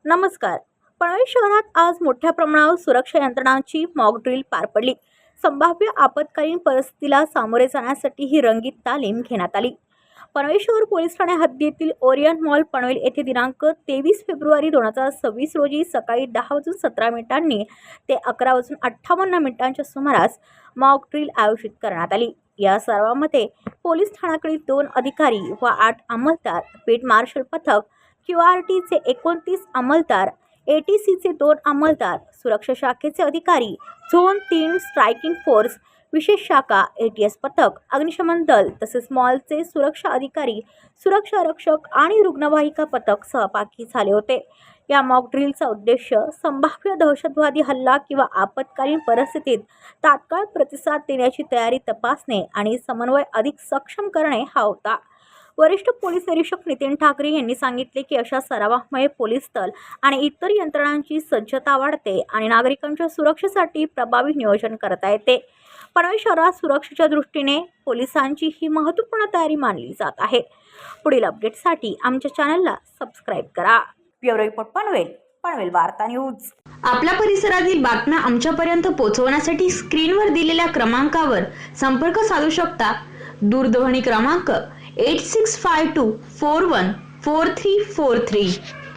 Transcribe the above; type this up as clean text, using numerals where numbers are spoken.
नमस्कार. पनवेल शहरात आज मोठ्या प्रमाणावर सुरक्षा यंत्रणांची मॉक ड्रिल पार पडली. संभाव्य आपत्कालीन परिस्थितीला सामोरे जाण्यासाठी ही रंगीत तालीम घेण्यात आली. पनवेल शहर पोलीस ठाणे हद्दीतील ओरियन मॉल पनवेल येथे दिनांक 23 फेब्रुवारी 2026 रोजी सकाळी 10:17 ते 11:58 सुमारास मॉक ड्रिल आयोजित करण्यात आली. या सर्वांमध्ये पोलीस ठाण्याकडील 2 अधिकारी व 8 अंमलदार, बीट मार्शल पथक, QRTचे 29 अंमलदार, ATCचे 2 अंमलदार, सुरक्षा शाखेचे अधिकारी, झोन 3 स्ट्रायकिंग फोर्स, विशेष शाखा, ATS पथक, अग्निशमन दल तसेच मॉलचे सुरक्षा अधिकारी, सुरक्षा रक्षक आणि रुग्णवाहिका पथक सहभागी झाले होते. या मॉक ड्रिलचा उद्देश संभाव्य दहशतवादी हल्ला किंवा आपत्कालीन परिस्थितीत तात्काळ प्रतिसाद देण्याची तयारी तपासणे आणि समन्वय अधिक सक्षम करणे हा होता. वरिष्ठ पोलीस निरीक्षक नितीन ठाकरे यांनी सांगितले की अशा सरावामुळे पोलीस दल आणि इतर यंत्रणांची सज्जता वाढते आणि नागरिकांच्या सुरक्षेसाठी प्रभावी नियोजन करता येते. पनवेल शहरात सुरक्षेच्या दृष्टीने पोलिसांची ही महत्त्वपूर्ण तयारी मानली जात आहे. पुढील अपडेटसाठी आमच्या चॅनलला सबस्क्राईब करा. ब्युरो रिपोर्ट पनवेल वार्ता न्यूज. आपल्या परिसरातील बातम्या आमच्यापर्यंत पोहोचवण्यासाठी स्क्रीनवर दिलेल्या क्रमांकावर संपर्क साधू शकता. दूरध्वनी क्रमांक 8652414343.